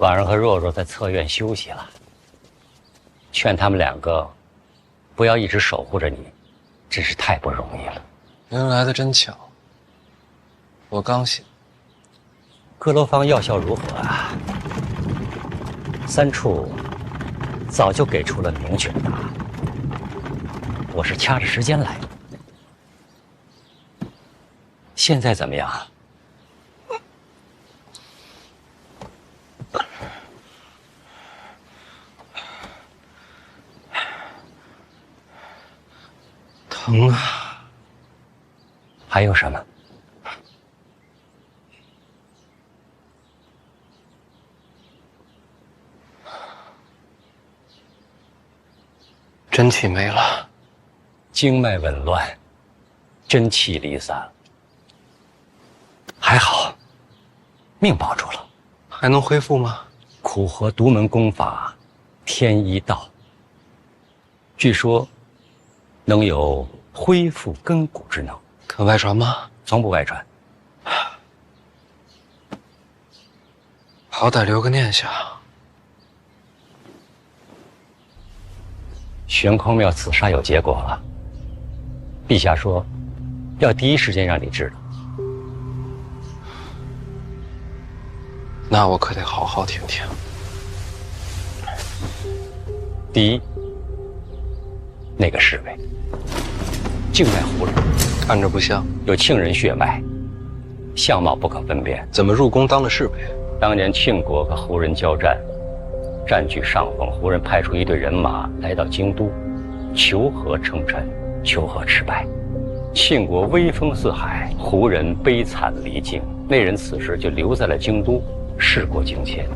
婉儿和若若在侧院休息了，劝他们两个不要一直守护着你，真是太不容易了。您来的真巧，我刚醒。阁楼坊药效如何啊？三处早就给出了明确的答案，我是掐着时间来的。现在怎么样？疼啊！还有什么？真气没了，经脉紊乱，真气离散。还好，命保住了。还能恢复吗？苦荷独门功法，天一道，据说能有恢复根骨之能。可外传吗？从不外传。好歹留个念想。玄空庙刺杀有结果了，陛下说要第一时间让你知道。那我可得好好听听。第一，那个侍卫，静脉胡人，看着不像，有庆人血脉，相貌不可分辨。怎么入宫当了侍卫？当年庆国和胡人交战，占据上风，胡人派出一队人马来到京都，求和称臣，求和失败。庆国威风四海，胡人悲惨离境，那人此时就留在了京都，事过境迁。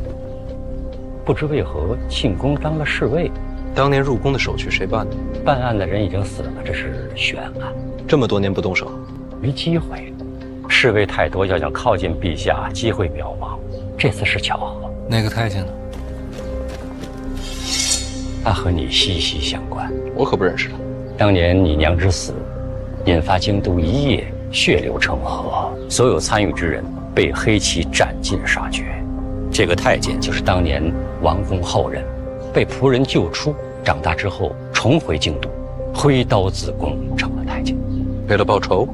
不知为何庆公当了侍卫。当年入宫的手续谁办的？办案的人已经死了，这是悬案。这么多年不动手，没机会。侍卫太多，要想靠近陛下，机会渺茫。这次是巧合。那个太监呢？他和你息息相关。我可不认识他。当年你娘之死，引发京都一夜血流成河，所有参与之人被黑旗斩尽杀绝。这个太监就是当年王公后人，被仆人救出，长大之后重回京都，挥刀自宫，成了太监。为了报仇？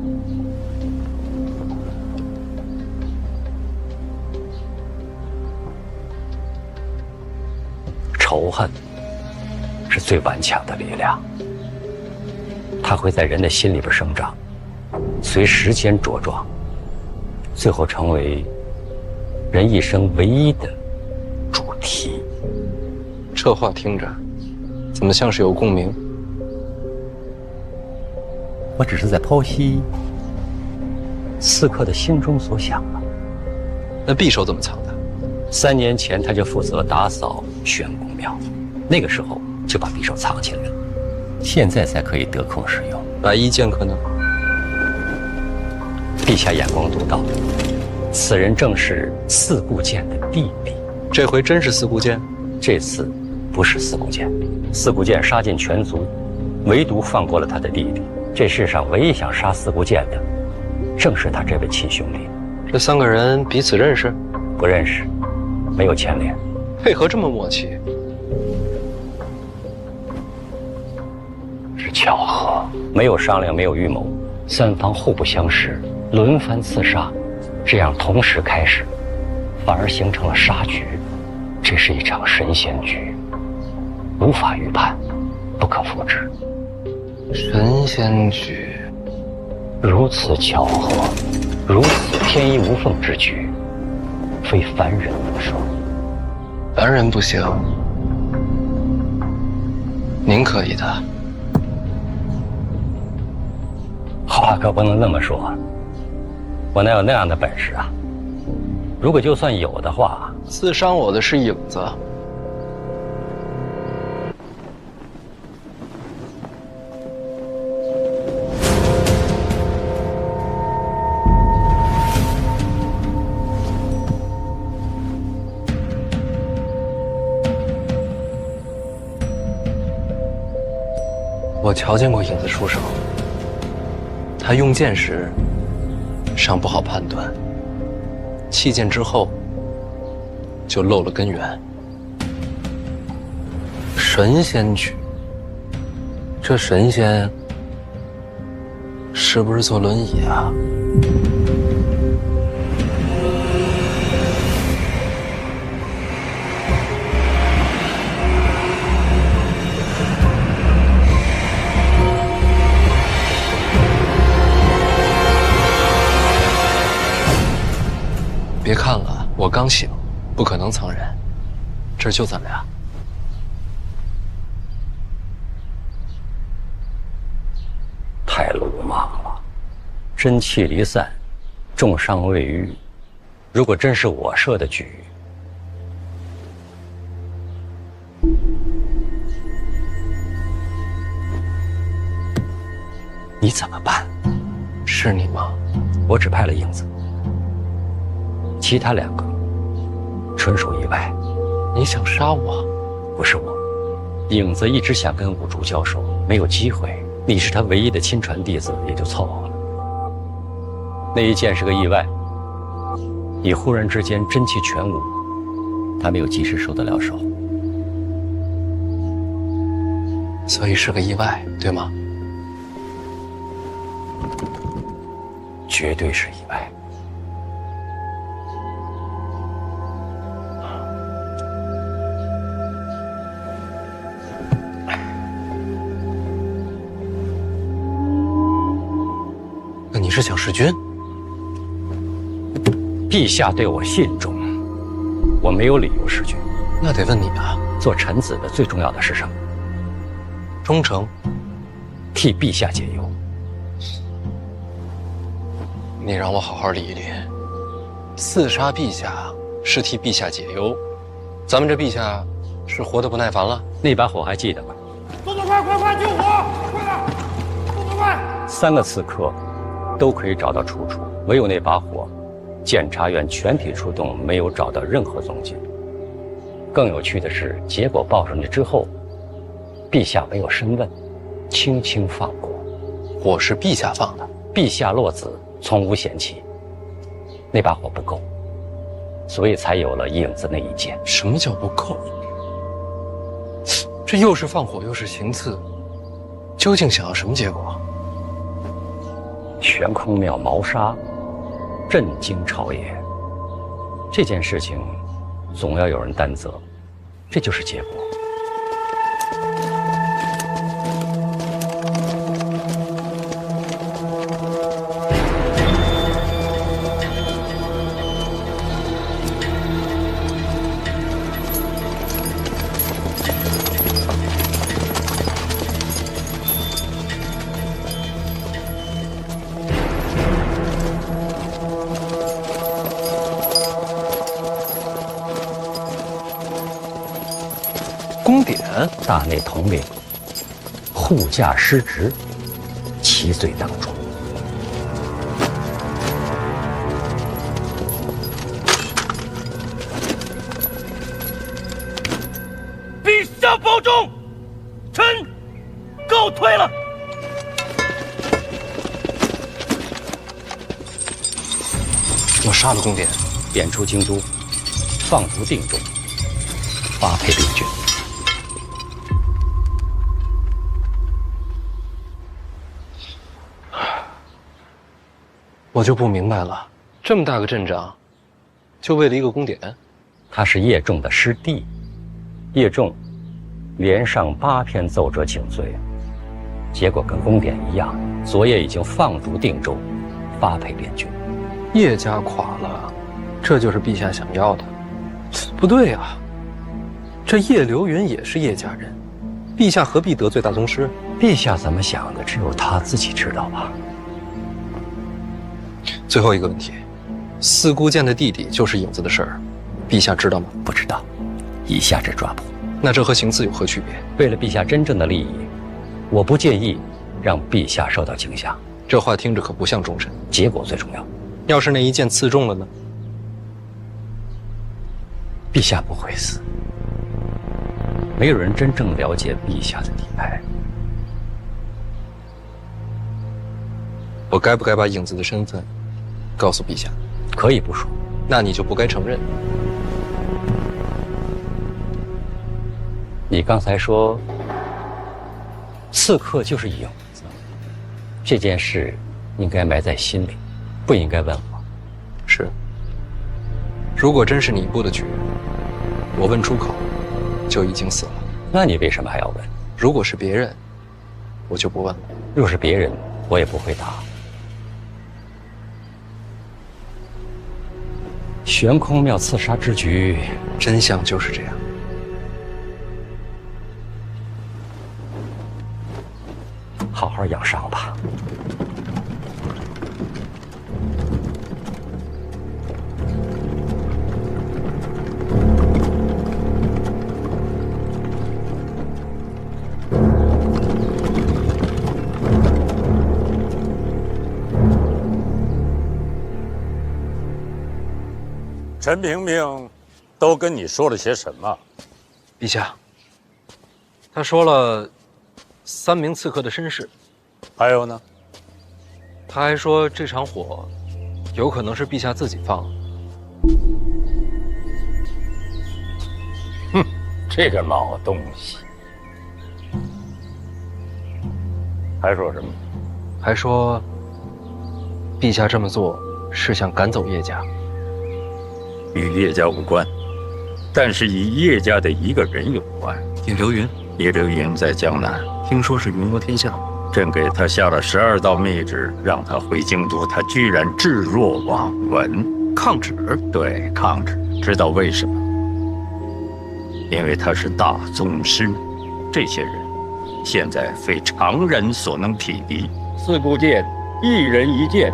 仇恨是最顽强的力量，它会在人的心里边生长，随时间茁壮，最后成为人一生唯一的主题。这话听着，怎么像是有共鸣？我只是在剖析刺客的心中所想啊。那匕首怎么藏的？3年前他就负责打扫玄公庙，那个时候就把匕首藏起来了，现在才可以得空使用。白衣剑客呢？陛下眼光独到，此人正是四顾剑的弟弟。这回真是四顾剑？这次不是四顾剑，四顾剑杀尽全族，唯独放过了他的弟弟。这世上唯一想杀四顾剑的，正是他这位亲兄弟。这3个人彼此认识？不认识，没有牵连。配合这么默契，是巧合，没有商量，没有预谋，3方互不相识，轮番刺杀，这样同时开始，反而形成了杀局。这是一场神仙局，无法预判，不可复制。神仙局，如此巧合，如此天衣无缝之局，非凡人能说。凡人不行，您可以的。话可不能那么说，我哪有那样的本事啊？如果就算有的话，刺伤我的是影子。我瞧见过影子出手，他用剑时尚不好判断，弃剑之后就漏了根源。神仙局，这神仙是不是坐轮椅啊？别看了，我刚醒，不可能藏人，这儿就咱俩。太鲁莽了，真气离散，重伤未愈。如果真是我设的局，你怎么办？是你吗？我只派了影子，其他2个纯属意外。你想杀我？不是我，影子一直想跟五竹交手，没有机会。你是他唯一的亲传弟子，也就凑合了。那一剑是个意外，你忽然之间真气全无，他没有及时收得了手，所以是个意外，对吗？绝对是意外。那你是想弑君？陛下对我信重，我没有理由弑君。那得问你啊，做臣子的最重要的是什么？忠诚。替陛下解忧。你让我好好理一理。刺杀陛下是替陛下解忧，咱们这陛下是活得不耐烦了？那把火还记得吗？动作快，快快，救火！快点，动作快！3个刺客都可以找到出处，唯有那把火，检察院全体出动，没有找到任何踪迹。更有趣的是，结果报上去之后，陛下没有深问，轻轻放过。火是陛下放的，陛下落子，从无嫌弃。那把火不够，所以才有了影子那一剑。什么叫不够？这又是放火又是行刺，究竟想要什么结果？悬空庙谋杀，震惊朝野。这件事情总要有人担责，这就是结果。宫典，大内统领护驾失职，其罪当诛。陛下保重，臣告退了。我杀了宫典，贬出京都，放逐定州，发配边郡。我就不明白了，这么大个阵仗，就为了一个宫典？他是叶仲的师弟，叶仲连上8篇奏折请罪，结果跟宫典一样，昨夜已经放逐定州，发配边郡。叶家垮了，这就是陛下想要的？不对啊，这叶流云也是叶家人，陛下何必得罪大宗师？陛下怎么想的，只有他自己知道吧。最后一个问题，四姑见的弟弟就是影子的事儿，陛下知道吗？不知道，以下这抓捕。那这和行刺有何区别？为了陛下真正的利益，我不介意让陛下受到惊吓。这话听着可不像忠臣。结果最重要。要是那一剑刺中了呢？陛下不会死。没有人真正了解陛下的底牌。我该不该把影子的身份告诉陛下？可以不说。那你就不该承认。你刚才说，刺客就是影子，这件事应该埋在心里，不应该问我。是。如果真是你布的局，我问出口，就已经死了。那你为什么还要问？如果是别人，我就不问了。若是别人，我也不会答。悬空庙刺杀之局，真相就是这样。好好养伤吧。陈萍萍都跟你说了些什么？陛下，他说了3名刺客的身世，还有呢？他还说这场火有可能是陛下自己放的。哼，这个老东西。还说什么？还说陛下这么做是想赶走叶家。与叶家无关，但是与叶家的一个人有关。叶流云，叶流云在江南，听说是云游天下。朕给他下了12道密旨，让他回京都，他居然置若罔闻，抗旨？对，抗旨。知道为什么？因为他是大宗师，这些人现在非常人所能匹敌。四部剑，一人一剑，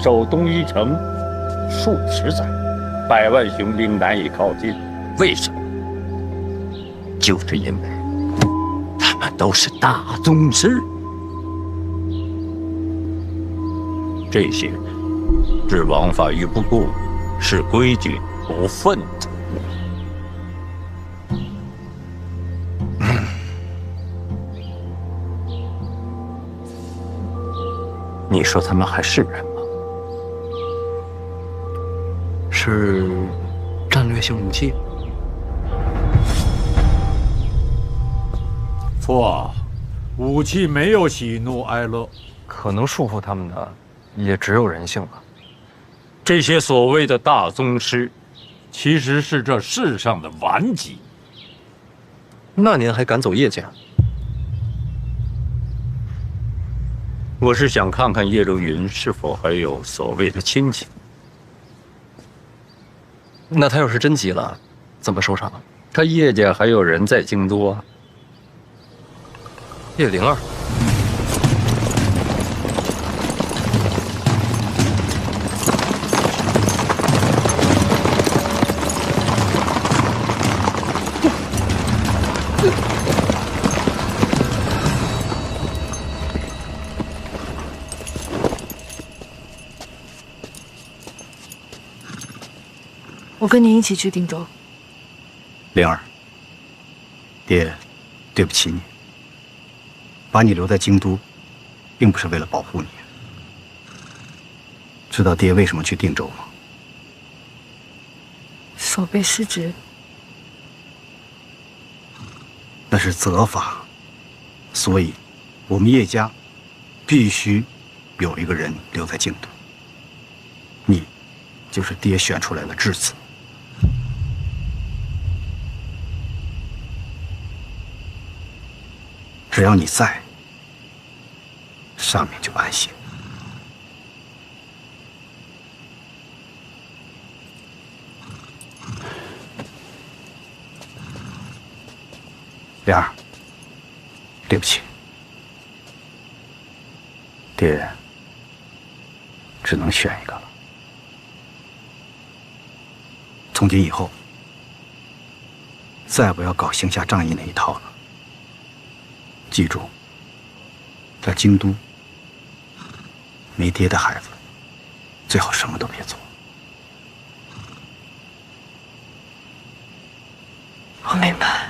守东夷城数十载。100万雄兵难以靠近，为什么？就是因为他们都是大宗师。这些人是王法于不顾，是规矩不愤的。你说他们还是人吗？是战略性武器。错，武器没有喜怒哀乐，可能束缚他们的也只有人性了。这些所谓的大宗师，其实是这世上的顽疾。那您还赶走叶家？我是想看看叶流云是否还有所谓的亲戚。那他要是真急了，怎么收场？他叶家还有人在京都啊。叶灵儿，我跟您一起去定州。灵儿，爹，对不起你。把你留在京都，并不是为了保护你。知道爹为什么去定州吗？守备失职。那是责罚，所以，我们叶家必须有一个人留在京都。你，就是爹选出来的质子。只要你在，上面就安心。莲儿，对不起，爹只能选一个了。从今以后，再不要搞行侠仗义那一套了。记住，在京都，没爹的孩子，最好什么都别做。我明白。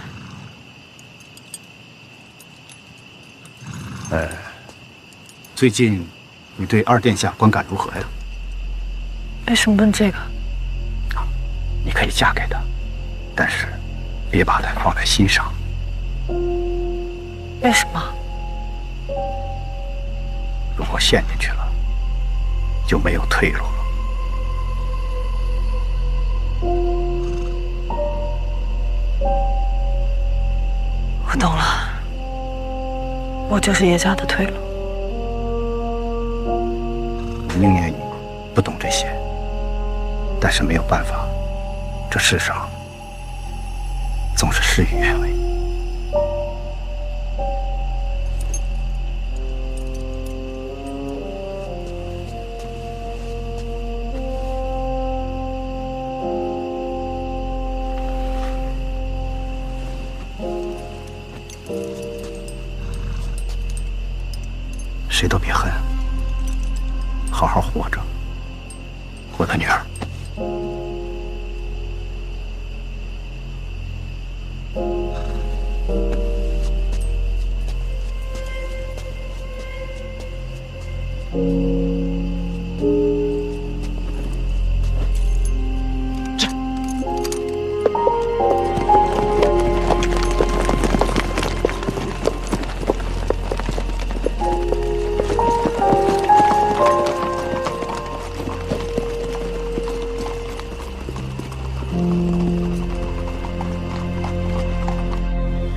最近你对二殿下观感如何呀？为什么问这个？你可以嫁给他，但是别把他放在心上。为什么？如果陷进去了，就没有退路了。我懂了，我就是叶家的退路。宁愿你不懂这些，但是没有办法，这世上总是事与愿违。谁都别恨，好好活着，我的女儿。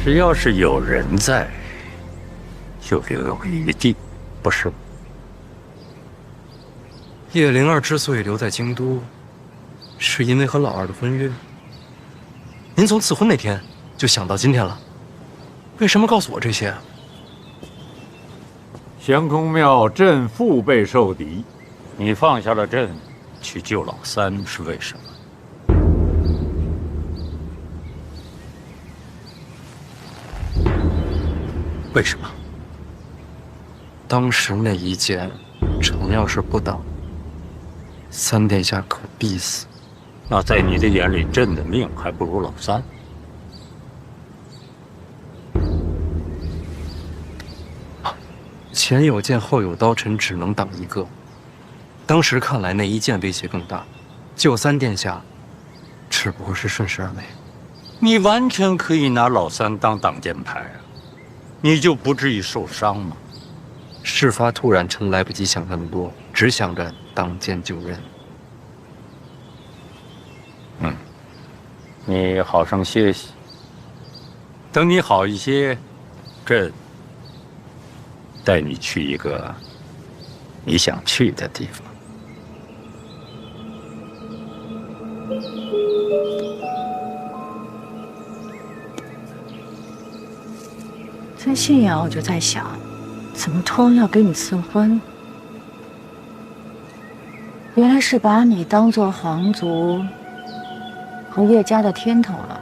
只要是有人在，就留有余地，不是吗？叶灵儿之所以留在京都，是因为和老二的婚约。您从赐婚那天就想到今天了，为什么告诉我这些啊？降空庙朕腹背受敌，你放下了朕，去救老三是为什么？为什么？当时那一剑，臣要是不挡，三殿下可必死。那在你的眼里，朕的命还不如老三？前有剑，后有刀，臣只能挡一个。当时看来，那一剑威胁更大，救三殿下，只不过是顺势而为。你完全可以拿老三当挡箭牌啊，你就不至于受伤吗？事发突然，臣来不及想那么多，只想着挡箭救人。你好生歇息，等你好一些，朕带你去一个你想去的地方。在信阳，我就在想，怎么突然要给你赐婚？原来是把你当做皇族和叶家的天头了。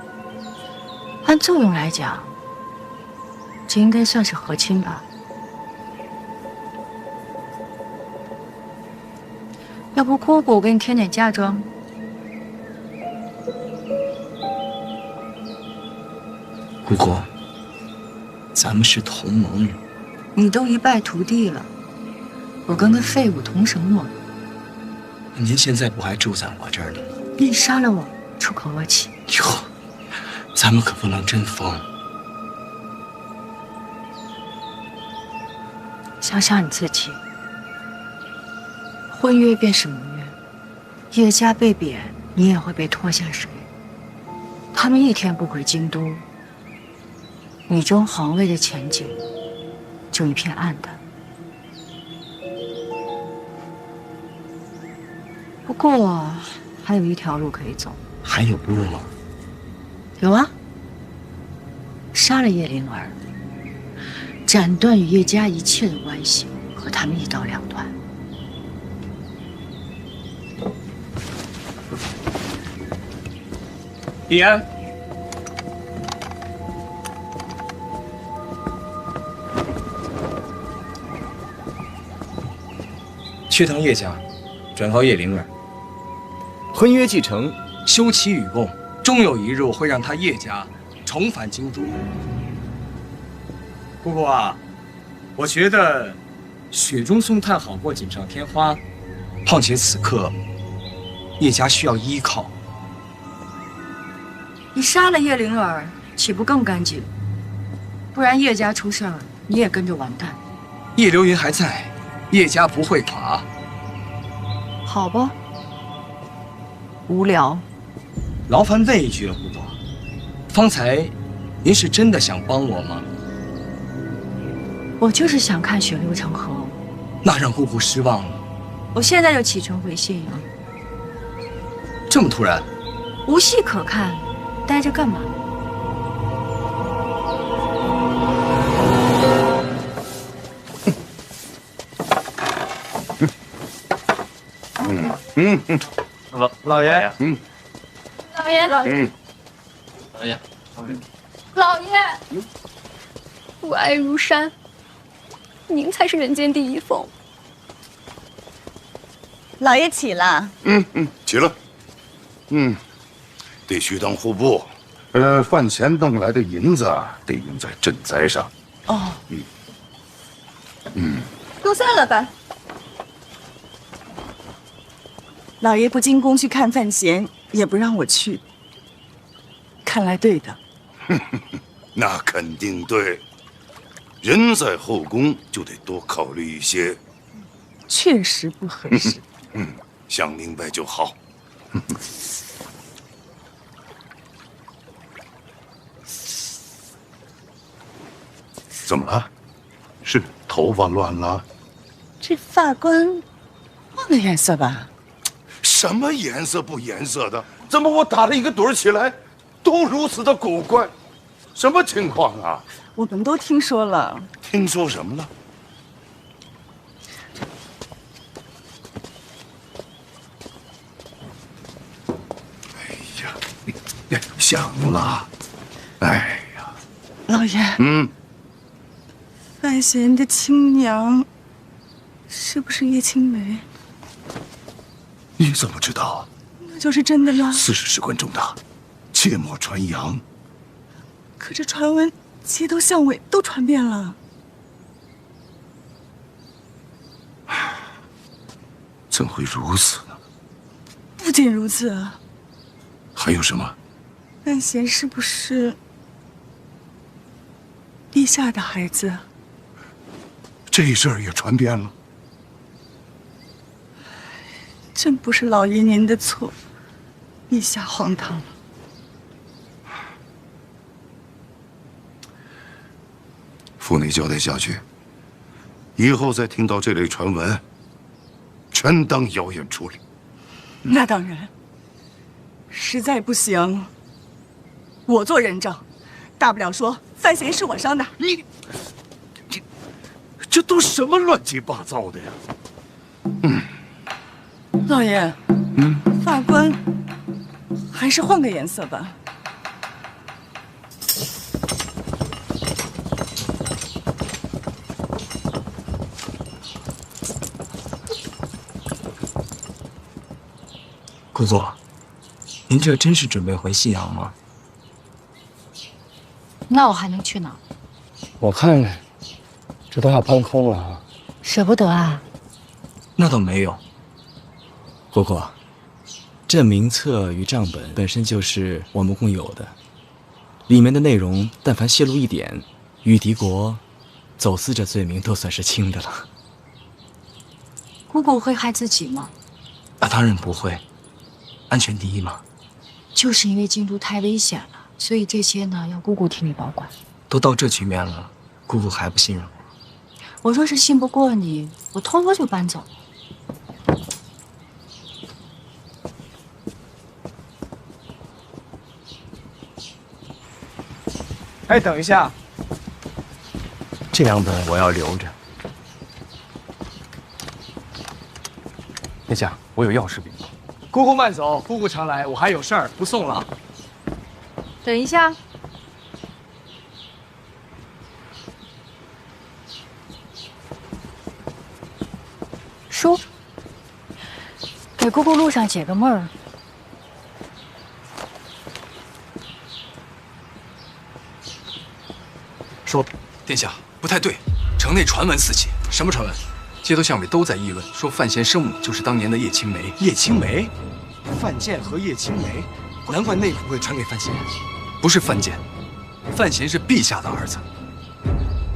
按作用来讲，这应该算是和亲吧。要不姑姑，我给你添点嫁妆。姑姑，咱们是同盟。你都一败涂地了，我跟个废物同什么盟？您现在不还住在我这儿呢？你杀了我，出口恶气。哟，咱们可不能争锋。想想你自己，婚约便是盟约，叶家被贬，你也会被拖下水。他们一天不回京都，你中皇位的前景就一片暗淡。不过还有一条路可以走。还有路吗？有啊，杀了叶灵儿，斩断与叶家一切的关系，和他们一刀两断。必安，去趟叶家，转告叶灵儿，婚约既成，休戚与共，终有一日我会让他叶家重返京都。姑姑啊，我觉得雪中送炭好过锦上添花，况且此刻叶家需要依靠。你杀了叶灵儿，岂不更干净？不然叶家出事儿，你也跟着完蛋。叶流云还在，叶家不会垮。好吧，无聊。劳烦问一句了，姑姑，方才您是真的想帮我吗？我就是想看血流成河。那让姑姑失望了。我现在就启程回信阳。这么突然？无戏可看，待着干嘛？老爷，老爷，老爷，老爷，父爱如山，您才是人间第一凤。老爷起了。起了。得去趟户部，饭前弄来的银子得用在赈灾上。哦。都散了吧。老爷不进宫去看范闲，也不让我去，看来对的。那肯定对。人在后宫就得多考虑一些。确实不合适。想明白就好。怎么了？是头发乱了？这发冠换个颜色吧。什么颜色不颜色的？怎么我打了一个盹起来，都如此的古怪？什么情况啊？我们都听说了。听说什么了？哎呀，想了。哎呀，老爷。范闲的亲娘是不是叶青梅？你怎么知道？那就是真的了。此事事关重大，切莫传扬。可这传闻街头巷尾都传遍了。怎会如此呢？不仅如此啊，还有什么？范闲是不是陛下的孩子？这事儿也传遍了。真不是老爷您的错，陛下荒唐了。府内交代下去，以后再听到这类传闻，全当谣言处理。那当然，实在不行，我做人证，大不了说范闲是我生的。你这都什么乱七八糟的呀？老爷，发冠还是换个颜色吧。姑姑，您这真是准备回信阳吗？那我还能去哪？我看这都要搬空了，舍不得啊。那倒没有。姑姑，这名册与账本本身就是我们共有的，里面的内容但凡泄露一点，与敌国走私这罪名都算是轻的了。姑姑会害自己吗？当然不会，安全第一嘛。就是因为京都太危险了，所以这些呢要姑姑替你保管。都到这局面了，姑姑还不信任我？我若是信不过你，我偷偷就搬走了。哎，等一下，这两本我要留着。殿下，我有要事禀报。姑姑慢走，姑姑常来，我还有事儿，不送了。等一下，叔，给姑姑路上解个闷儿。说，殿下不太对，城内传闻四起。什么传闻？街头巷尾都在议论，说范闲生母就是当年的叶青梅。叶青梅，范建和叶青梅，难怪内府会传给范闲。不是范建，范闲是陛下的儿子。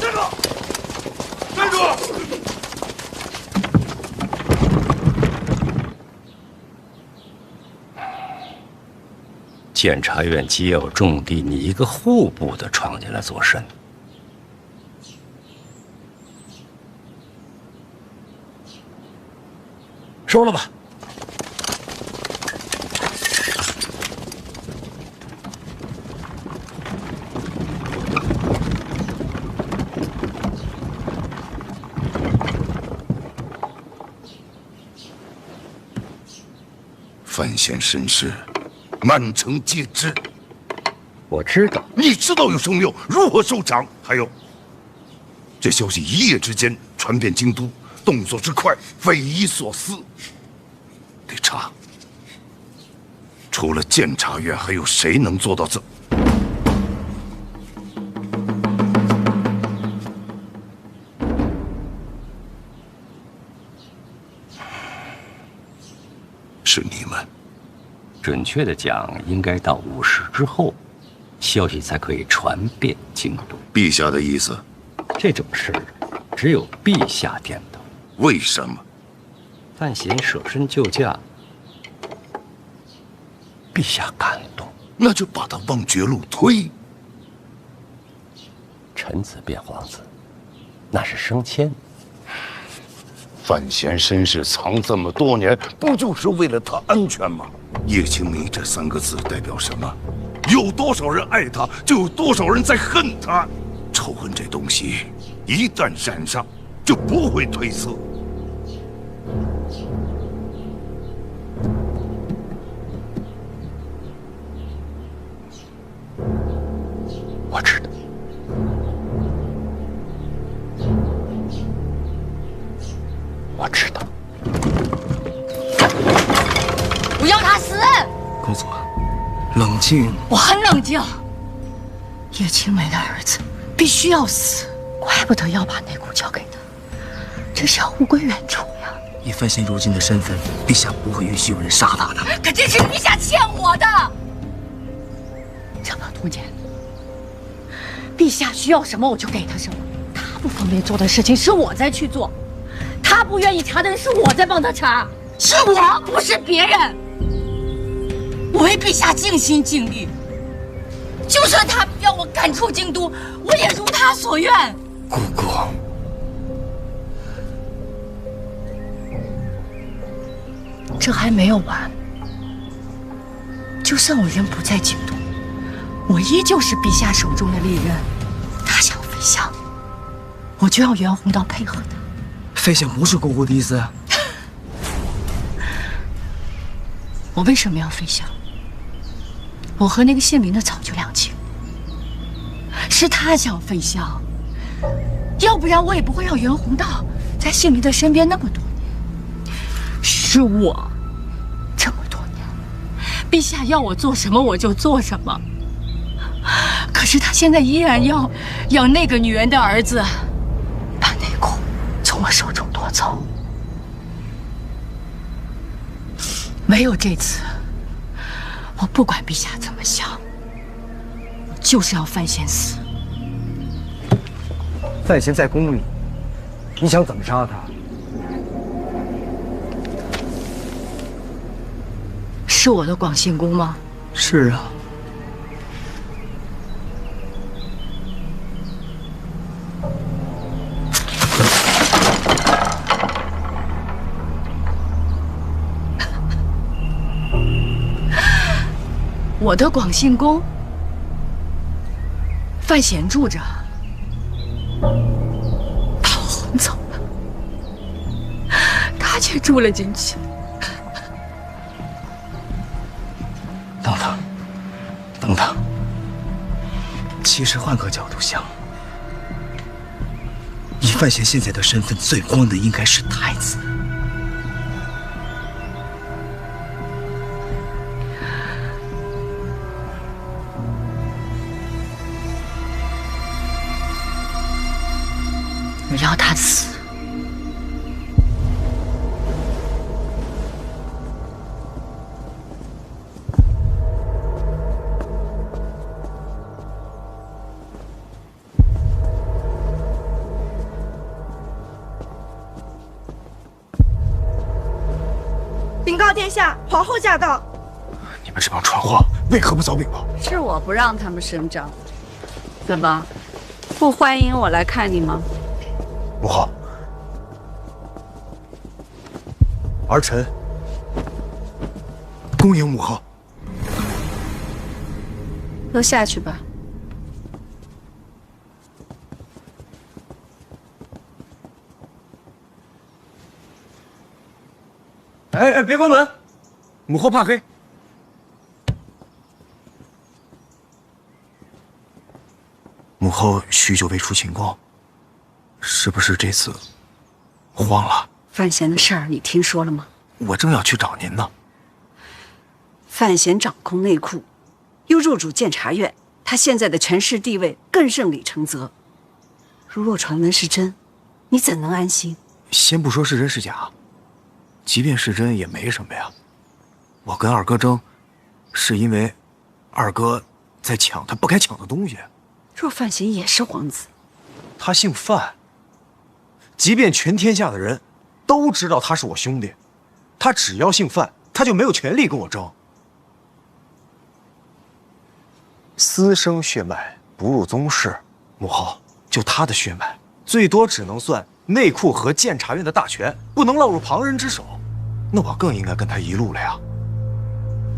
站住！站住！监察院接有重地，你一个户部的闯进来作甚？收了吧。范闲身世，满城皆知。我知道，你知道有什么用？如何收场？还有，这消息一夜之间传遍京都，动作之快，匪夷所思。得查，除了监察院，还有谁能做到这？是你们。准确的讲，应该到午时之后，消息才可以传遍京都。陛下的意思，这种事只有陛下点头。为什么？范闲舍身救驾，陛下感动，那就把他往绝路推。臣子变皇子，那是升迁。范闲身世藏这么多年，不就是为了他安全吗？叶青梅这3个字代表什么？有多少人爱他，就有多少人在恨他。仇恨这东西，一旦染上，就不会褪色。我知道。我知道。不要他死！公主，冷静。我很冷静。叶青梅的儿子必须要死，怪不得要把内骨交给他，这是要物归原主呀。以范闲如今的身份，陛下不会允许有人杀他的。可这是陛下欠我的。这么多年，陛下需要什么我就给他什么，他不方便做的事情是我在去做，他不愿意查的是我在帮他查，是我，不是别人。我为陛下尽心尽力，就算他要我赶出京都，我也如他所愿。姑姑，这还没有完。就算我人不在京都，我依旧是陛下手中的利刃。他想飞翔，我就要袁宏道配合他。飞翔不是姑姑的意思。我为什么要飞翔？我和那个姓林的早就两清，是他想飞翔，要不然我也不会让袁宏道在姓林的身边那么多年。是我这么多年，陛下要我做什么我就做什么，可是他现在依然要那个女人的儿子把内骨从我手中夺走。没有这次，我不管陛下怎么想，我就是要范闲死。范闲在宫里，你想怎么杀他，是我的广信公吗？是啊。我的广信公，范闲住着，陶红走了，他却住了进去。等等，等等。其实换个角度想，以范闲现在的身份，最慌的应该是太子。你让他死。禀告殿下，皇后驾到。你们这帮蠢货，为何不早禀报？是我不让他们声张，怎么不欢迎我来看你吗？母后，儿臣恭迎母后。都下去吧。哎，别关门，母后怕黑。母后许久未出寝宫，是不是这次慌了？范闲的事儿你听说了吗？我正要去找您呢。范闲掌控内库，又入主监察院，他现在的权势地位更胜李承泽。如若传闻是真，你怎能安心？先不说是真是假，即便是真也没什么呀。我跟二哥争，是因为二哥在抢他不该抢的东西。若范闲也是皇子，他姓范，即便全天下的人都知道他是我兄弟，他只要姓范，他就没有权利跟我争。私生血脉不入宗室，母后，就他的血脉，最多只能算内库和监察院的大权，不能落入旁人之手。那我更应该跟他一路了呀。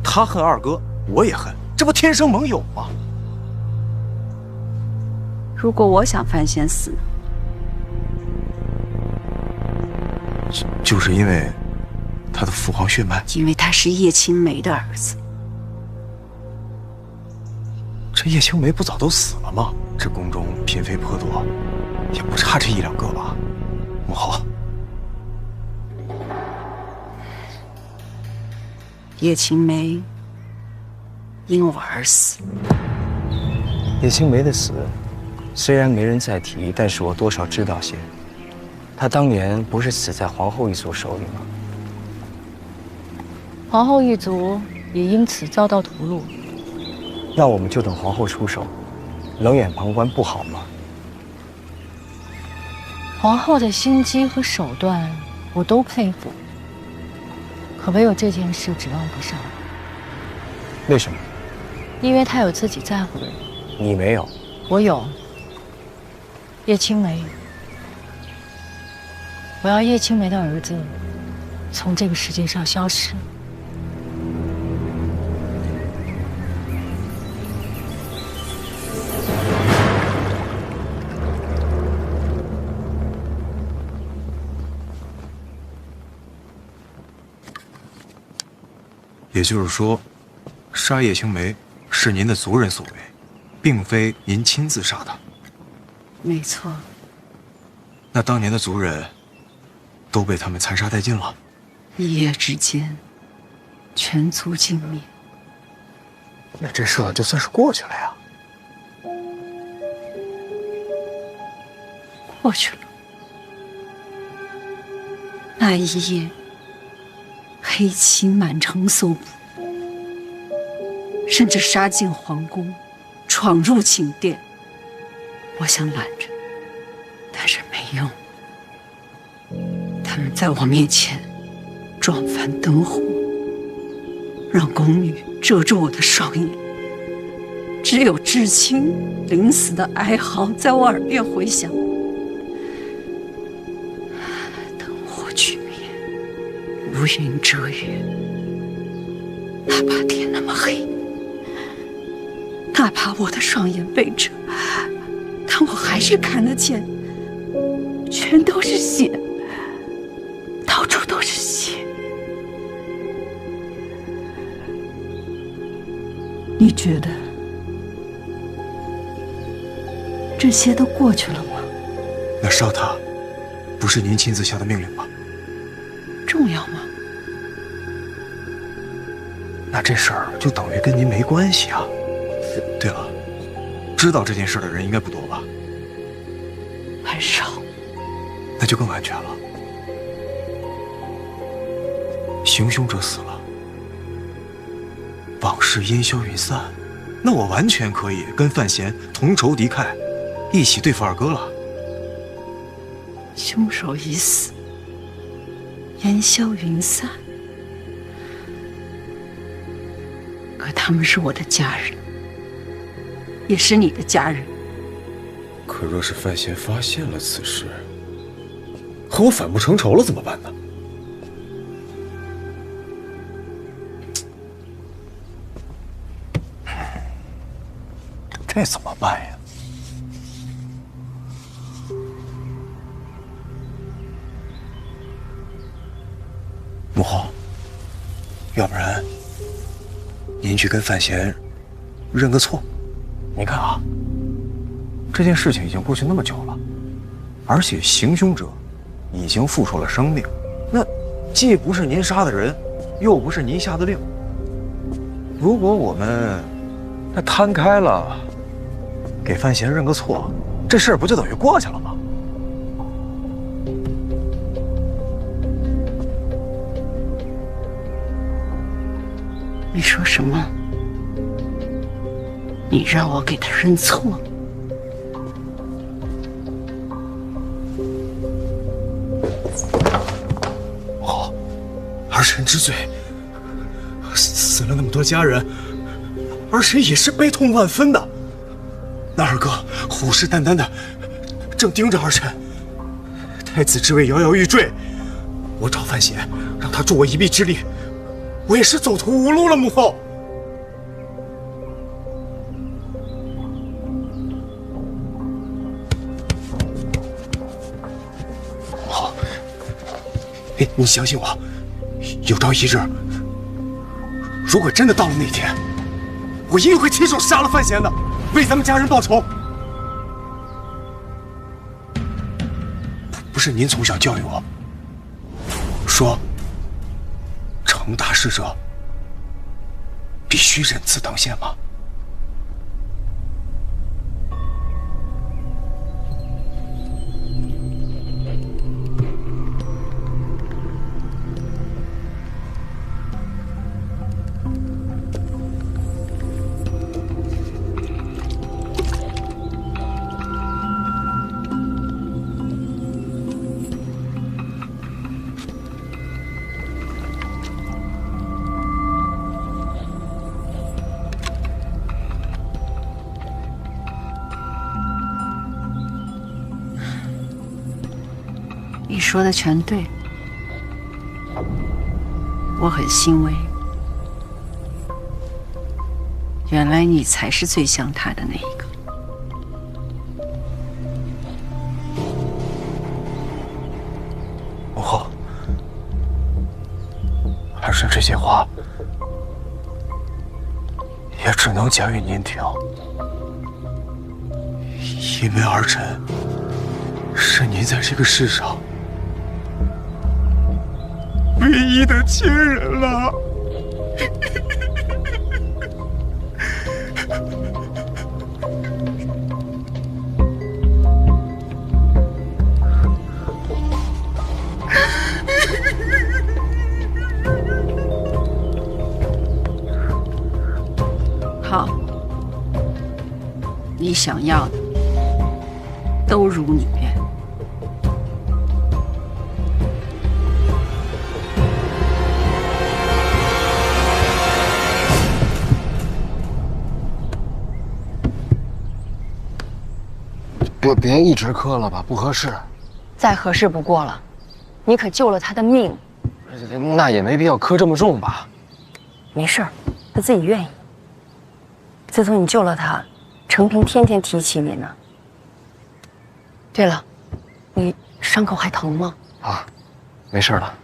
他恨二哥，我也恨，这不天生盟友吗？如果我想范闲死呢？就是因为他的父皇血脉，因为他是叶青梅的儿子。这叶青梅不早都死了吗？这宫中嫔妃颇多，也不差这一两个吧？母后，叶青梅因我而死。叶青梅的死，虽然没人再提，但是我多少知道些。她当年不是死在皇后一族手里吗？皇后一族也因此遭到屠戮。那我们就等皇后出手，冷眼旁观不好吗？皇后的心机和手段我都佩服，可唯有这件事指望不上。为什么？因为她有自己在乎的人。你没有。我有。叶青梅，我要叶青梅的儿子从这个世界上消失。也就是说，杀叶青梅是您的族人所为，并非您亲自杀她。没错。那当年的族人都被他们残杀殆尽了，一夜之间，全族尽灭。那这事就算是过去了呀。过去了。那一夜，黑旗满城搜捕，甚至杀进皇宫，闯入寝殿。我想拦着，但是没用。他们在我面前撞翻灯火，让宫女遮住我的双眼，只有知青临死的哀嚎在我耳边回响。灯火炬灭，乌云遮月，哪怕天那么黑，哪怕我的双眼被遮，但我还是看得见，全都是血，到处都是血。你觉得这些都过去了吗？那烧他，不是您亲自下的命令吗？重要吗？那这事儿就等于跟您没关系啊。对了，知道这件事的人应该不多吧？很少。那就更安全了。行凶者死了，往事烟消云散，那我完全可以跟范闲同仇敌忾，一起对付二哥了。凶手已死，烟消云散，可他们是我的家人，也是你的家人。可若是范闲发现了此事，和我反目成仇了怎么办呢？这怎么办呀？母后，要不然您去跟范闲认个错。您看啊，这件事情已经过去那么久了，而且行凶者已经付出了生命，那既不是您杀的人，又不是您下的令。如果我们那摊开了，给范闲认个错，这事儿不就等于过去了吗？你说什么？你让我给他认错？哦，儿臣知罪。死了那么多家人，儿臣也是悲痛万分的。那二哥虎视眈眈的，正盯着儿臣。太子之位摇摇欲坠，我找范闲，让他助我一臂之力，我也是走投无路了。母后，母后，你相信我，有朝一日，如果真的到了那天，我一定会亲手杀了范闲的，为咱们家人报仇。不是您从小教育我，说成大事者必须忍字当先吗？你说的全对，我很欣慰。原来你才是最像他的那一个。母后，儿臣这些话也只能讲与您听，因为儿臣是您在这个世上唯一的亲人了。好，你想要的都如你愿。别一直磕了吧，不合适。再合适不过了，你可救了他的命。那也没必要磕这么重吧？没事儿，他自己愿意。自从你救了他，程平天天提起你呢。对了，你伤口还疼吗？啊，没事了。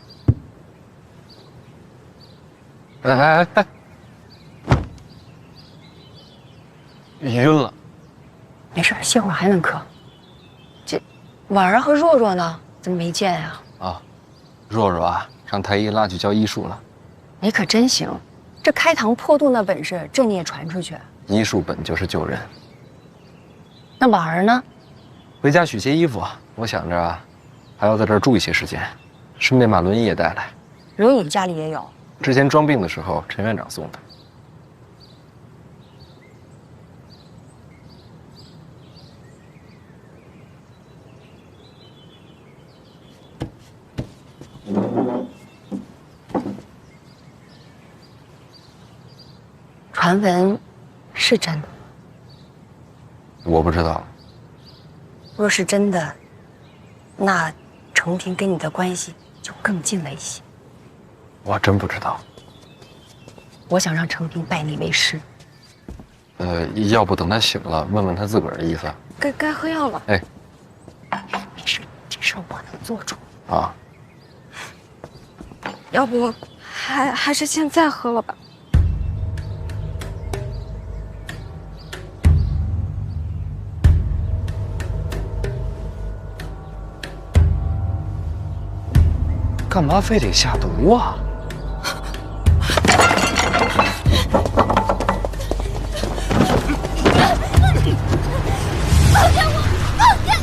哎，晕了。没事，歇会儿还能磕。这婉儿和若若呢？怎么没见呀？啊，若若啊，让太医拉去教医术了。你可真行，这开膛破肚那本事，这你也传出去？医术本就是救人。那婉儿呢？回家取些衣服啊，我想着还要在这儿住一些时间，顺便把轮椅也带来。轮椅家里也有。之前装病的时候，陈院长送的。传闻是真的？我不知道。若是真的，那程平跟你的关系就更近了一些。我真不知道。我想让程平拜你为师。要不等他醒了，问问他自个儿的意思。该喝药了。哎，没事，这事我能做主。啊。要不还是现在喝了吧。干嘛非得下毒啊？放开我！放开！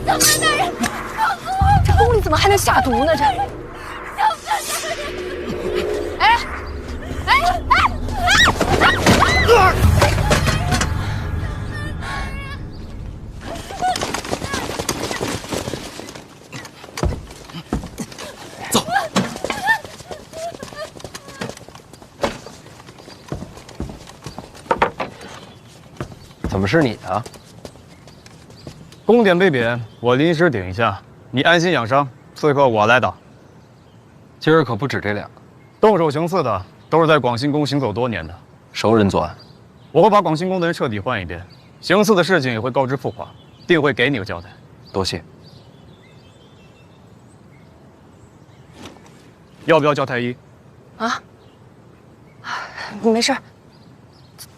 小关大人，放过我！这宫里怎么还能下毒呢？这……小关大人！哎！怎么是你啊？宫点被贬，我临时顶一下，你安心养伤。刺客我来打。今儿可不止这两个，动手行刺的都是在广兴宫行走多年的熟人作案。我会把广兴宫的人彻底换一遍，行刺的事情也会告知父皇，定会给你个交代。多谢。要不要叫太医？啊？没事，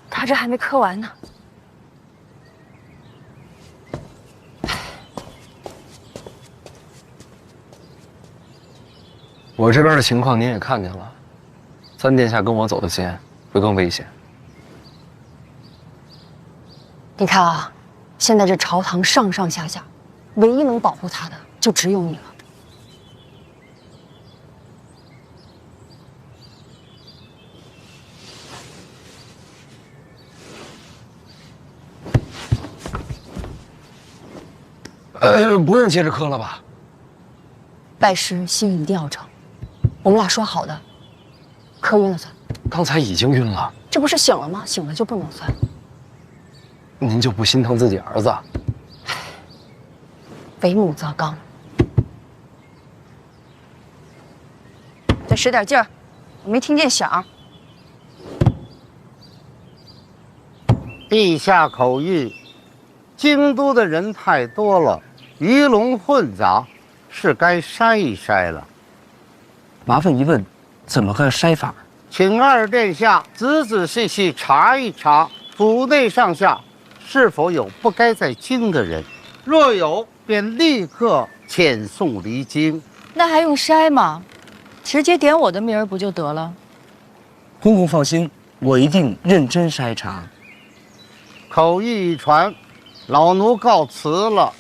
他这还没磕完呢。我这边的情况您也看见了，三殿下跟我走的先，会更危险。你看啊，现在这朝堂上上下下，唯一能保护他的就只有你了。不用接着磕了吧？拜师心意一定要诚，我们俩说好的，磕晕了算。刚才已经晕了，这不是醒了吗？醒了就不能算。您就不心疼自己儿子？为母则刚。再使点劲儿，我没听见响。陛下口谕，京都的人太多了，鱼龙混杂，是该筛一筛了。麻烦一问，怎么个筛法？请二殿下仔仔细细查一查府内上下是否有不该在京的人，若有，便立刻遣送离京。那还用筛吗？直接点我的名儿不就得了？公公放心，我一定认真筛查。口谕一传，老奴告辞了。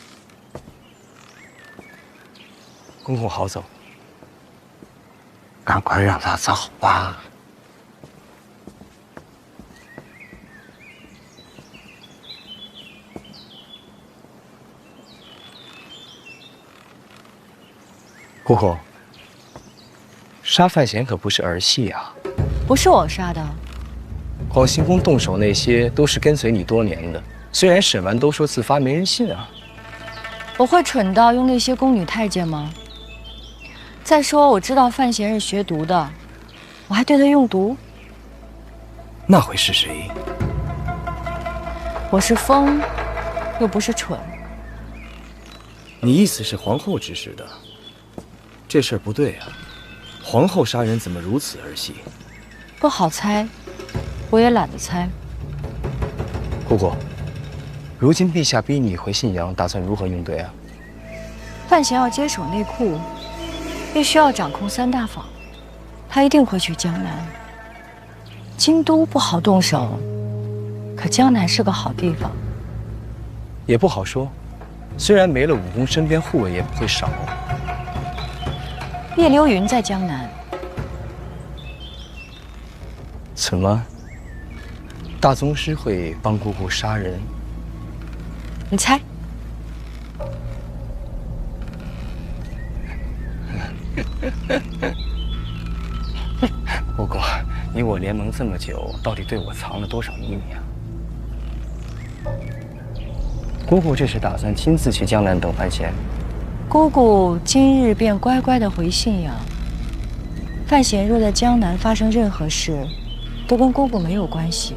公公好走，赶快让他走吧。姑姑，杀范闲可不是儿戏啊！不是我杀的。广兴宫动手那些都是跟随你多年的，虽然审完都说自发，没人信啊。我会蠢到用那些宫女太监吗？再说我知道范闲是学毒的，我还对他用毒？那会是谁？我是疯，又不是蠢。你意思是皇后指使的？这事儿不对啊！皇后杀人怎么如此儿戏？不好猜，我也懒得猜。姑姑，如今陛下逼你回信阳，打算如何应对啊？范闲要接手内库，必须要掌控3大坊，他一定会去江南。京都不好动手，可江南是个好地方。也不好说，虽然没了武功，身边护卫也不会少。叶流云在江南，怎么？大宗师会帮姑姑杀人？你猜？姑姑，你我联盟这么久，到底对我藏了多少秘密啊？姑姑这是打算亲自去江南等范闲？姑姑今日便乖乖的回信阳。范闲若在江南发生任何事，都跟姑姑没有关系。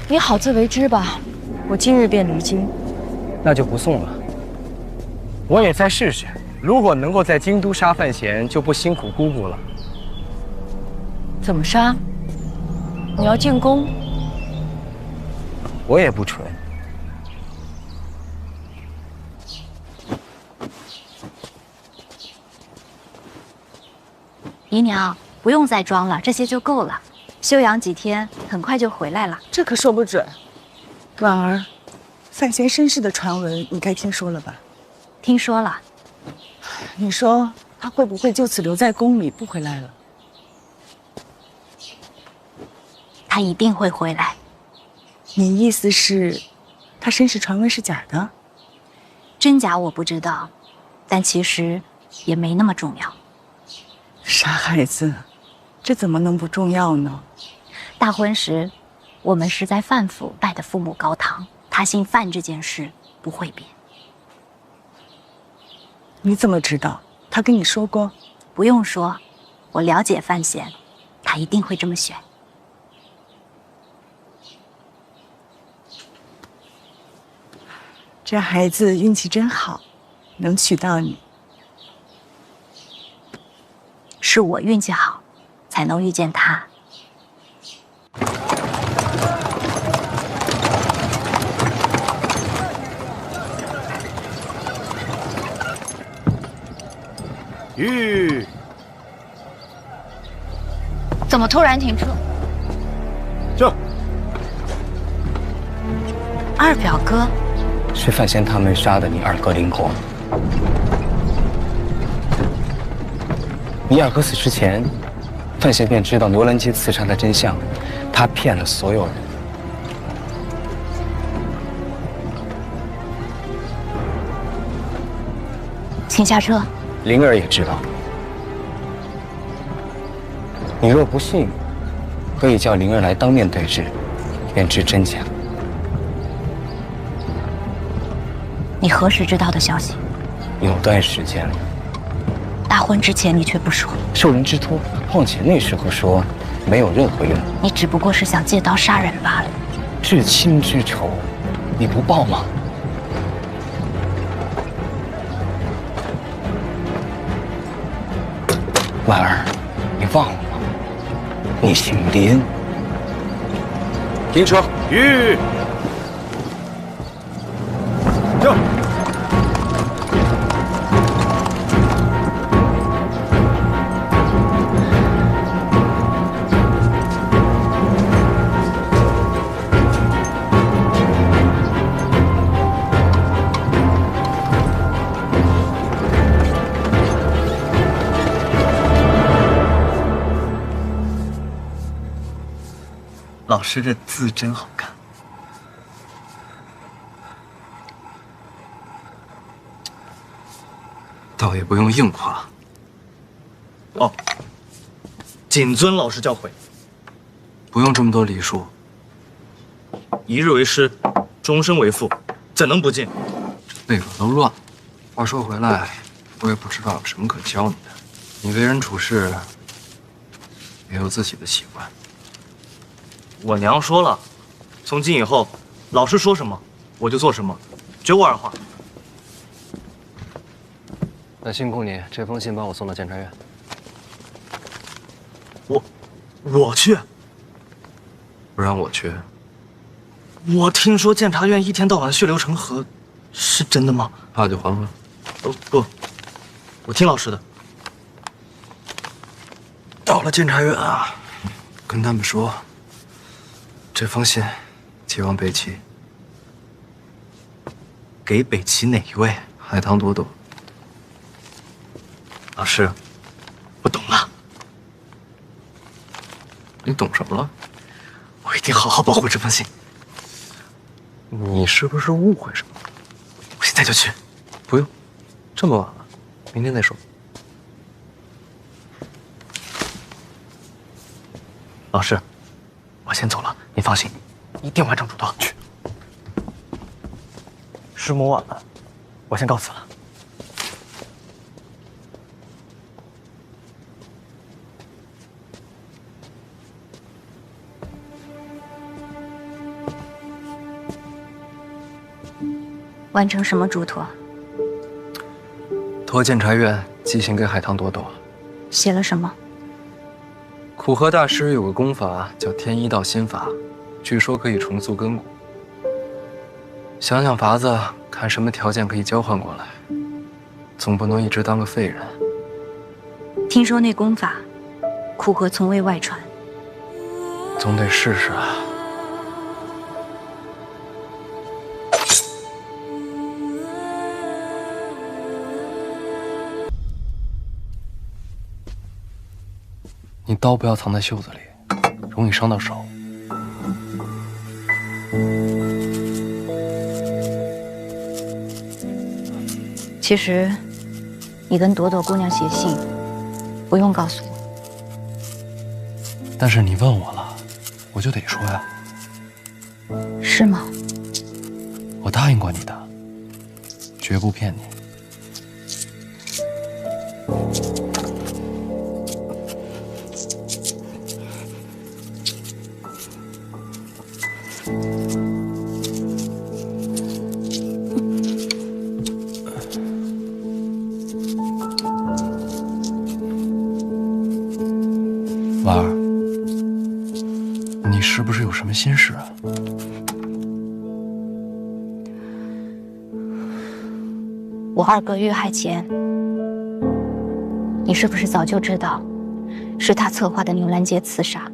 你好自为之吧，我今日便离京。那就不送了。我也再试试，如果能够在京都杀范闲，就不辛苦姑姑了。怎么杀？你要进宫？我也不蠢。姨娘，不用再装了，这些就够了。休养几天，很快就回来了。这可说不准。婉儿，范闲身世的传闻你该听说了吧？听说了。你说他会不会就此留在宫里不回来了？他一定会回来。你意思是，他身世传闻是假的？真假我不知道，但其实也没那么重要。傻孩子，这怎么能不重要呢？大婚时，我们是在范府拜的父母高堂，他姓范这件事不会变。你怎么知道？他跟你说过？不用说，我了解范闲，他一定会这么选。这孩子运气真好，能娶到你。是我运气好，才能遇见他。吁！怎么突然停车？这二表哥是范闲他们杀的你二哥林国。你二哥死之前，范闲便知道牛栏街刺杀的真相，他骗了所有人。请下车。灵儿也知道。你若不信，可以叫灵儿来当面对质，便知真假。你何时知道的消息？有段时间了。大婚之前你却不说。受人之托，况且那时候说没有任何用。你只不过是想借刀杀人罢了。至亲之仇，你不报吗？婉儿，你忘了吗？你姓林。停车！吁！这。老师这字真好看。倒也不用硬夸。哦，谨遵老师教诲。不用这么多礼数。一日为师，终身为父，怎能不敬？背篆都乱了。话说回来，我也不知道有什么可教你的。你为人处事也有自己的习惯。我娘说了，从今以后，老师说什么我就做什么，绝无二话。那辛苦你，这封信帮我送到监察院。我去，不让我去。我听说监察院一天到晚血流成河，是真的吗？怕就还回。不，我听老师的。到了监察院啊，跟他们说，这封信寄往北齐。给北齐哪一位？海棠朵朵。老师，我懂了。你懂什么了？我一定好好保护这封信。你是不是误会什么？我现在就去。不用，这么晚了，明天再说。老师，我先走了，您放心，一定完成嘱托。去。师母晚了，我先告辞了。完成什么嘱托？托监察院寄信给海棠朵朵。写了什么？苦荷大师有个功法叫天一道心法，据说可以重塑根骨。想想法子，看什么条件可以交换过来，总不能一直当个废人。听说那功法，苦荷从未外传。总得试试啊。你刀不要藏在袖子里，容易伤到手。其实，你跟朵朵姑娘写信，不用告诉我。但是你问我了，我就得说呀。是吗？我答应过你的，绝不骗你。婉儿，你是不是有什么心事啊？我二哥遇害前，你是不是早就知道是他策划的牛栏街刺杀？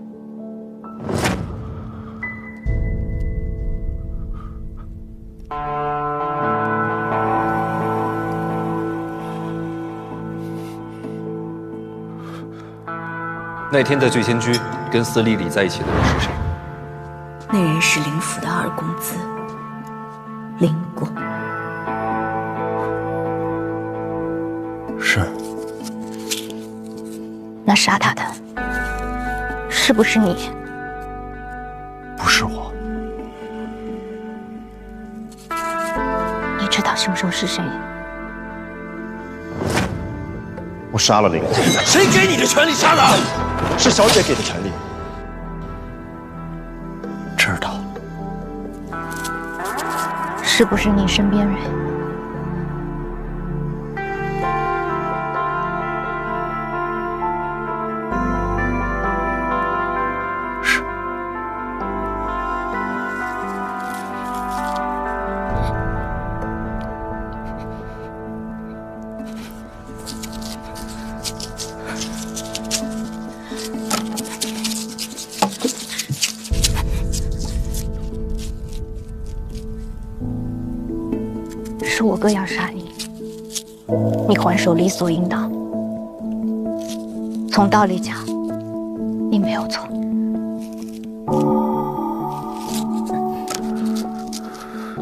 那天在醉仙居跟司礼李在一起的人是谁？那人是林府的二公子林果。是。那杀他的是不是你？不是我。你知道凶手是谁？我杀了那个人。谁给你的权利杀他？是小姐给的权利。知道。是不是你身边人？是。是我哥要杀你，你还手理所应当。从道理讲，你没有错。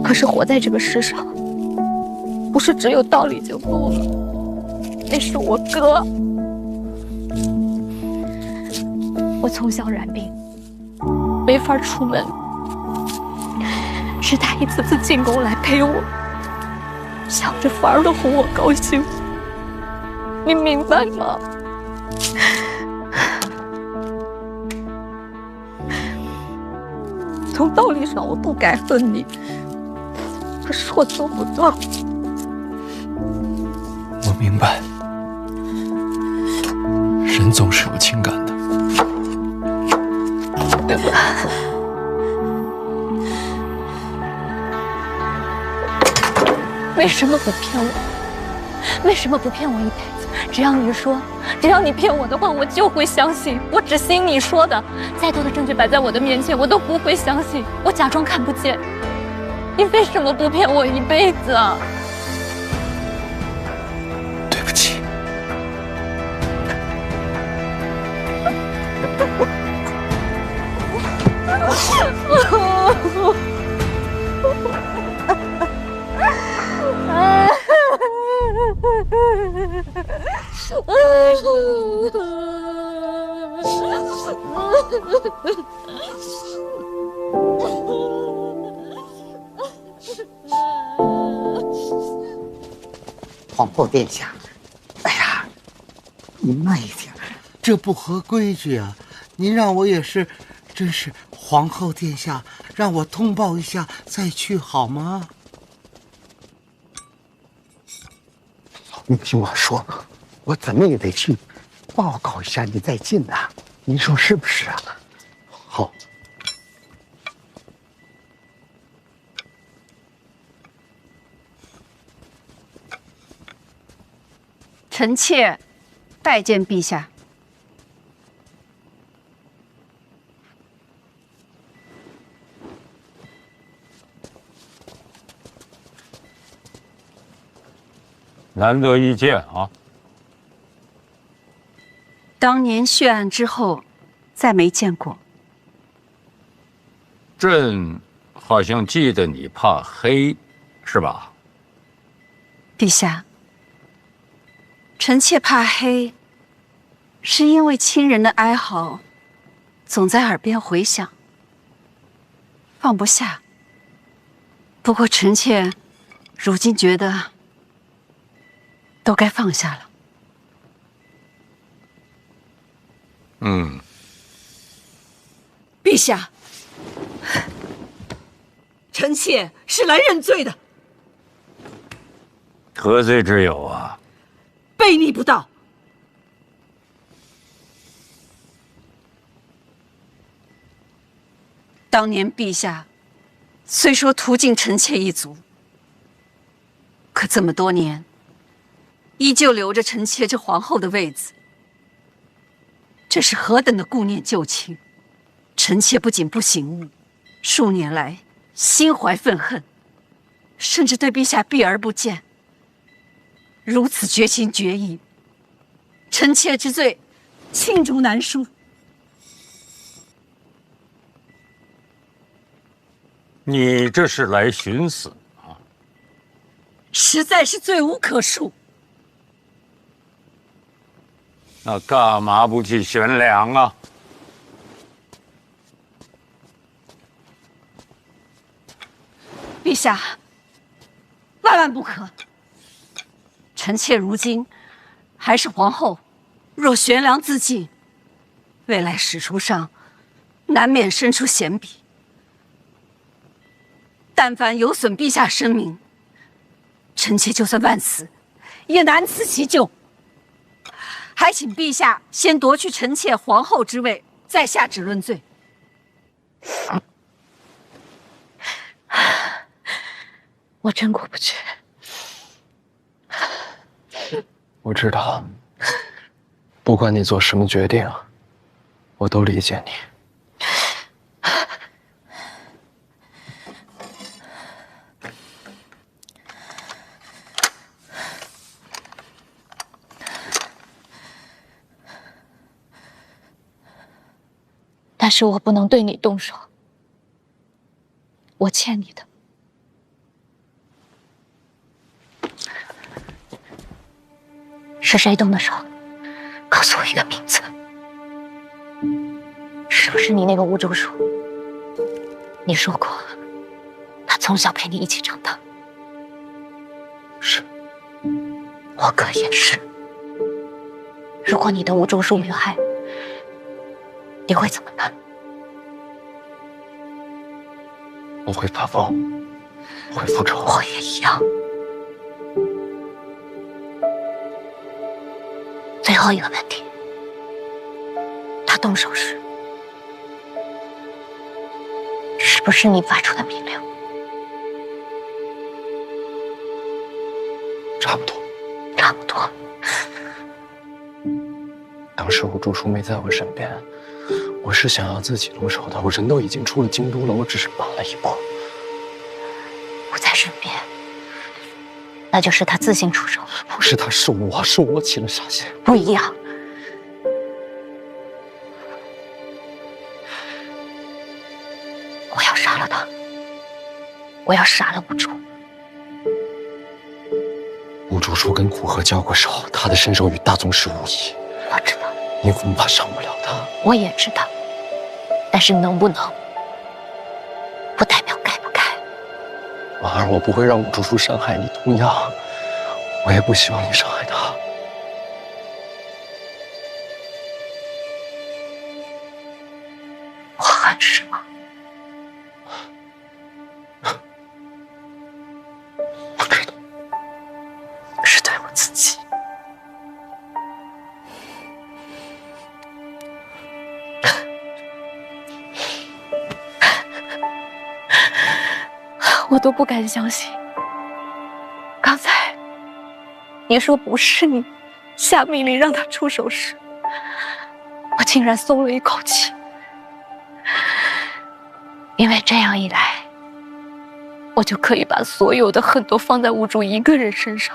可是活在这个世上，不是只有道理就够了。那是我哥，我从小染病，没法出门，是他一次次进宫来陪我，想着法儿的哄我高兴。你明白吗？从道理上我不该恨你，可是我做不到。我明白，人总是有情感的。为什么不骗我？为什么不骗我一辈子？只要你说，只要你骗我的话，我就会相信。我只信你说的，再多的证据摆在我的面前，我都不会相信。我假装看不见。你为什么不骗我一辈子啊？对不起。皇后殿下，哎呀，您慢一点，这不合规矩啊！您让我也是，真是皇后殿下，让我通报一下再去好吗？您听我说，我怎么也得去报告一下你再进呐，您说是不是啊？好。臣妾拜见陛下。难得一见啊！当年血案之后，再没见过。朕好像记得你怕黑，是吧？陛下，臣妾怕黑，是因为亲人的哀嚎总在耳边回响，放不下。不过臣妾如今觉得都该放下了。陛下，臣妾是来认罪的，何罪之有啊？悖逆不道。当年陛下虽说屠尽臣妾一族，可这么多年，依旧留着臣妾这皇后的位子，这是何等的顾念旧情！臣妾不仅不醒悟，数年来心怀愤恨，甚至对陛下避而不见。如此绝情绝义，臣妾之罪，罄竹难书。你这是来寻死啊？实在是罪无可恕。那干嘛不去悬梁啊？陛下，万万不可！臣妾如今还是皇后，若悬梁自尽，未来史书上难免生出嫌笔。但凡有损陛下声名，臣妾就算万死，也难辞其咎。还请陛下先夺去臣妾皇后之位，再下旨论罪。我真过不去。我知道，不管你做什么决定，我都理解你。但是我不能对你动手，我欠你的。是谁动的手？告诉我一个名字。是不是你那个吴竹叔？你说过，他从小陪你一起长大。是。我哥也是。如果你的吴竹叔遇害，你会怎么办？我会发疯，会复仇。我也一样。最后一个问题，他动手时，是不是你发出的命令？差不多。差不多。当时吴竹叔没在我身边，我是想要自己动手的。我人都已经出了京都了，我只是晚了一步。不在身边，那就是他自行出手。不是他，是我起了杀心。不一样。我要杀了他，我要杀了吴竹。吴竹叔跟苦荷交过手，他的身手与大宗师无异。我知道。你恐怕伤不了他。我也知道，但是能不能，不代表该不该。婉儿，我不会让吴竹叔伤害你，同样，我也不希望你伤害他。我很失望。我知道，是对我自己。我都不敢相信，刚才你说不是你下命令让他出手时，我竟然松了一口气。因为这样一来，我就可以把所有的恨都放在吴竹一个人身上。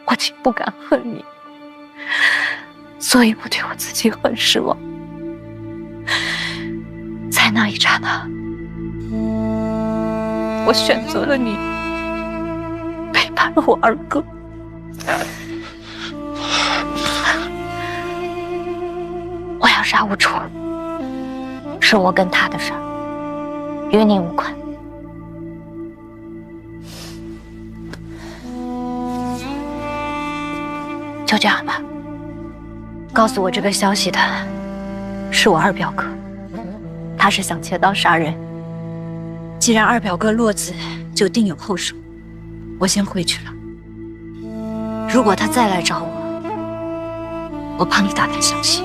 我竟不敢恨你，所以我对我自己很失望。在那一刹那，我选择了你，背叛了我二哥。我要杀吴竹，是我跟他的事儿，与你无关。就这样吧，告诉我这个消息的是我二表哥，他是想切刀杀人。既然二表哥落子，就定有后手。我先回去了。如果他再来找我，我帮你打探消息。